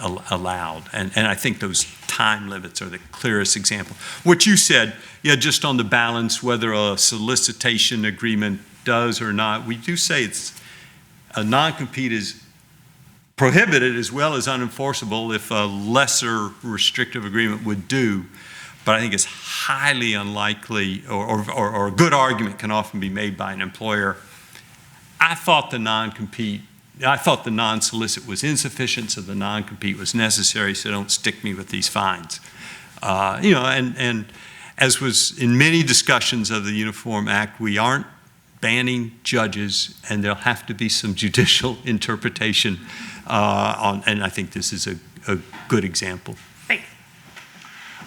allowed. And I think those time limits are the clearest example. What you said, just on the balance, whether a solicitation agreement does or not, we do say it's a non-compete is prohibited as well as unenforceable if a lesser restrictive agreement would do. But I think it's highly unlikely, or a good argument can often be made by an employer. I thought the non-solicit was insufficient, so the non-compete was necessary, so don't stick me with these fines. And as was in many discussions of the Uniform Act, we aren't banning judges, and there'll have to be some judicial interpretation and I think this is a good example.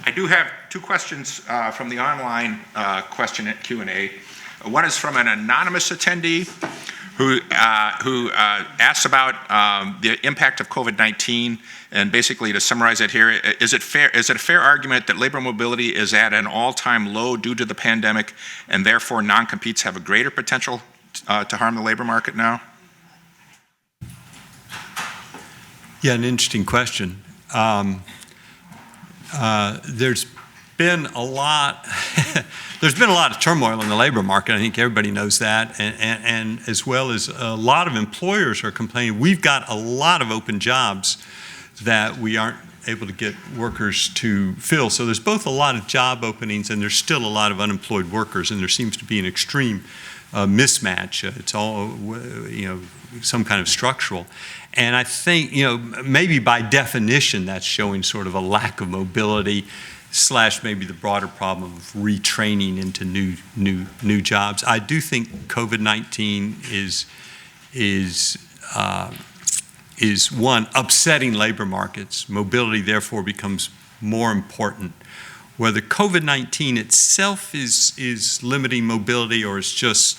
I do have two questions from the online question at Q&A. One is from an anonymous attendee who asks about the impact of COVID-19, and basically to summarize it here, is it a fair argument that labor mobility is at an all-time low due to the pandemic, and therefore non-competes have a greater potential to harm the labor market now? Yeah, an interesting question. There's been a lot of turmoil in the labor market. I think everybody knows that, and as well as a lot of employers are complaining. We've got a lot of open jobs that we aren't able to get workers to fill. So there's both a lot of job openings and there's still a lot of unemployed workers, and there seems to be an extreme mismatch. It's all, some kind of structural. And I think, maybe by definition, that's showing sort of a lack of mobility / maybe the broader problem of retraining into new jobs. I do think COVID-19 is one, upsetting labor markets. Mobility, therefore, becomes more important. Whether COVID-19 itself is limiting mobility or is just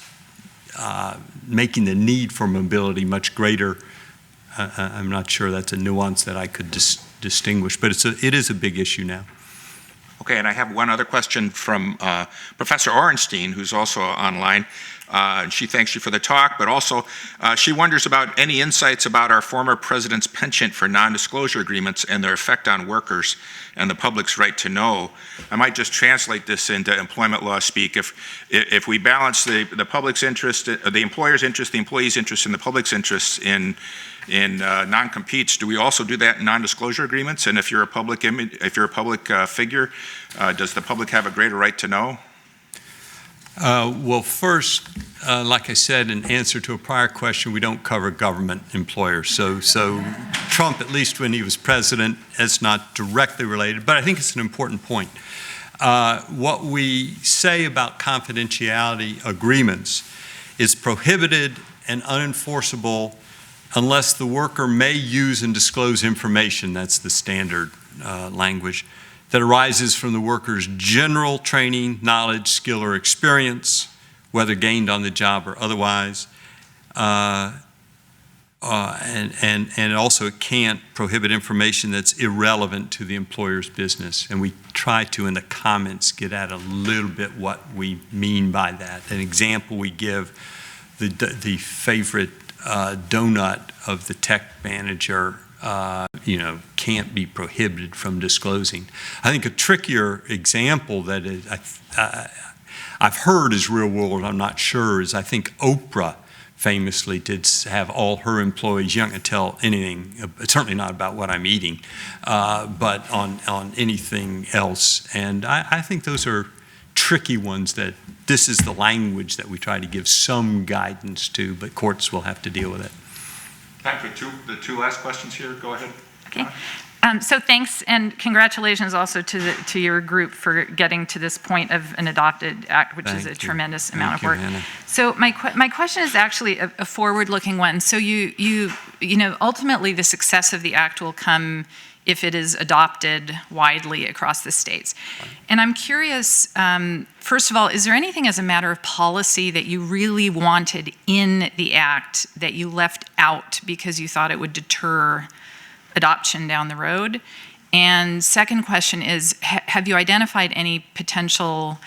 making the need for mobility much greater, I'm not sure. That's a nuance that I could distinguish, but it is a big issue now. Okay, and I have one other question from Professor Orenstein, who's also online. She thanks you for the talk, but also she wonders about any insights about our former president's penchant for non-disclosure agreements and their effect on workers and the public's right to know. I might just translate this into employment law speak. If we balance the public's interest, the employer's interest, the employee's interest, and the public's interest in non-competes, do we also do that in non-disclosure agreements? And if you're a public figure, does the public have a greater right to know? Well, first, like I said, in answer to a prior question, we don't cover government employers. So Trump, at least when he was president, is not directly related, but I think it's an important point. What we say about confidentiality agreements is prohibited and unenforceable unless the worker may use and disclose information, that's the standard language, that arises from the worker's general training, knowledge, skill, or experience, whether gained on the job or otherwise. And also it can't prohibit information that's irrelevant to the employer's business. And we try to, in the comments, get at a little bit what we mean by that. An example we give, the favorite donut of the tech manager can't be prohibited from disclosing. I think a trickier example that I've heard is real world, I'm not sure, is I think Oprah famously did have all her employees, you're not going to tell anything, it's certainly not about what I'm eating, but on anything else. And I think those are tricky ones that this is the language that we try to give some guidance to, but courts will have to deal with it. Time for the two last questions here. Go ahead. Okay. So thanks and congratulations also to your group for getting to this point of an adopted act, which is a tremendous amount of work. Hannah. So my question is actually a forward-looking one. So you ultimately the success of the act will come if it is adopted widely across the states. And I'm curious, first of all, is there anything as a matter of policy that you really wanted in the act that you left out because you thought it would deter adoption down the road? And second question is, have you identified any potential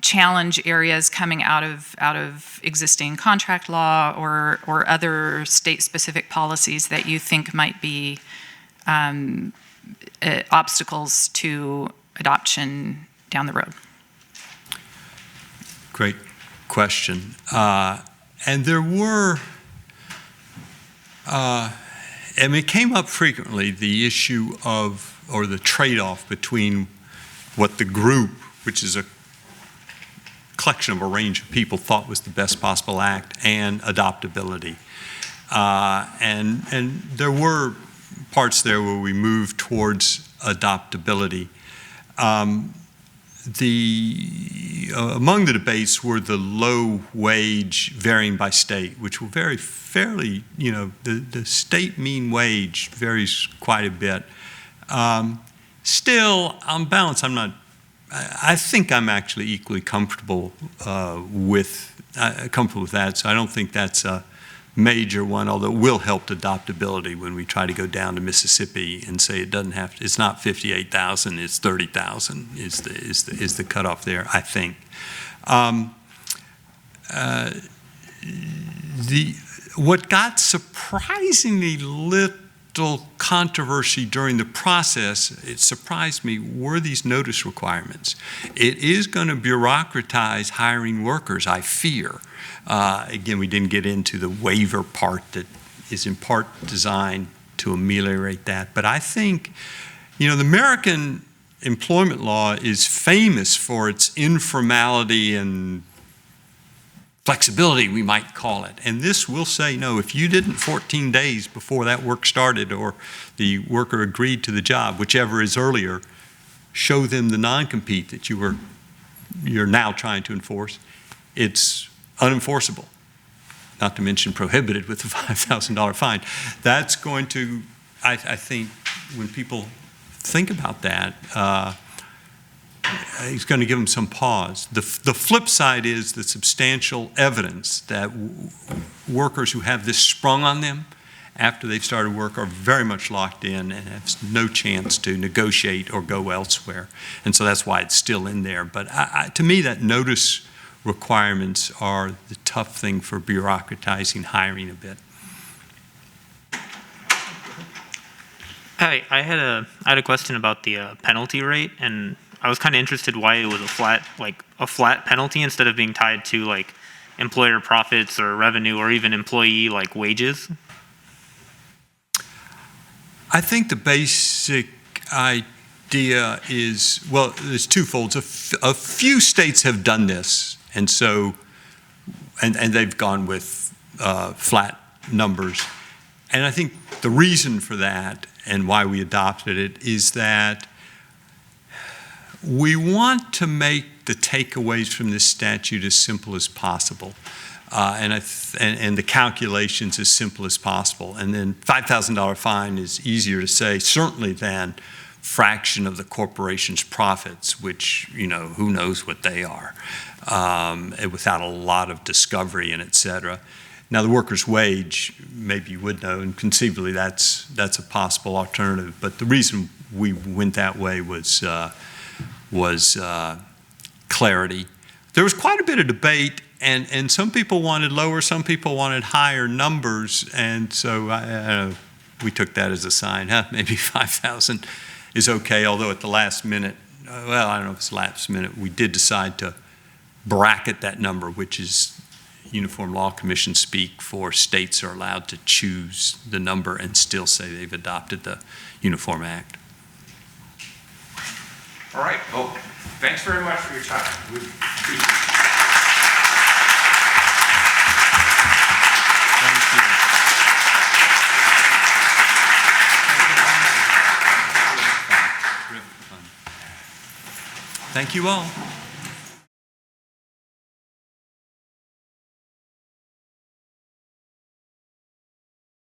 challenge areas coming out of existing contract law or other state-specific policies that you think might be obstacles to adoption down the road? Great question. And there were, and it came up frequently, the issue of, or the trade-off between what the group, which is a collection of a range of people, thought was the best possible act, and adoptability. And there were parts there where we moved towards adoptability. Among the debates were the low wage varying by state, which will vary fairly, the state mean wage varies quite a bit. Still, on balance, I think I'm actually equally comfortable with that, so I don't think that's a major one, although it will help adoptability when we try to go down to Mississippi and say it's not 58,000, it's 30,000 is the cutoff there, I think. What got surprisingly little controversy during the process, it surprised me, were these notice requirements. It is going to bureaucratize hiring workers, I fear. Again, we didn't get into the waiver part that is in part designed to ameliorate that. But I think, the American employment law is famous for its informality and flexibility, we might call it. And this will say, no, if you didn't 14 days before that work started or the worker agreed to the job, whichever is earlier, show them the non-compete that you're now trying to enforce, it's unenforceable, not to mention prohibited with a $5,000 fine. That's going to, I think, when people think about that, it's going to give them some pause. The flip side is the substantial evidence that workers who have this sprung on them after they've started work are very much locked in and have no chance to negotiate or go elsewhere. And so that's why it's still in there. But to me, that notice requirements are the tough thing for bureaucratizing hiring a bit. Hi, I had a question about the penalty rate, and I was kind of interested why it was a flat penalty instead of being tied to like employer profits or revenue or even employee like wages. I think the basic idea is, well, there's twofold. A few states have done this, and so, and they've gone with flat numbers. And I think the reason for that and why we adopted it is that we want to make the takeaways from this statute as simple as possible. And the calculations as simple as possible. And then $5,000 fine is easier to say, certainly, than fraction of the corporation's profits, which, who knows what they are, without a lot of discovery and et cetera. Now, the worker's wage, maybe you would know, and conceivably that's a possible alternative. But the reason we went that way was clarity. There was quite a bit of debate. And some people wanted lower, some people wanted higher numbers, and so we took that as a sign. Maybe 5,000 is okay, although at the last minute, well, I don't know if it's last minute, we did decide to bracket that number, which is Uniform Law Commission speak for states are allowed to choose the number and still say they've adopted the Uniform Act. All right. Well, thanks very much for your time. We appreciate it. Thank you all.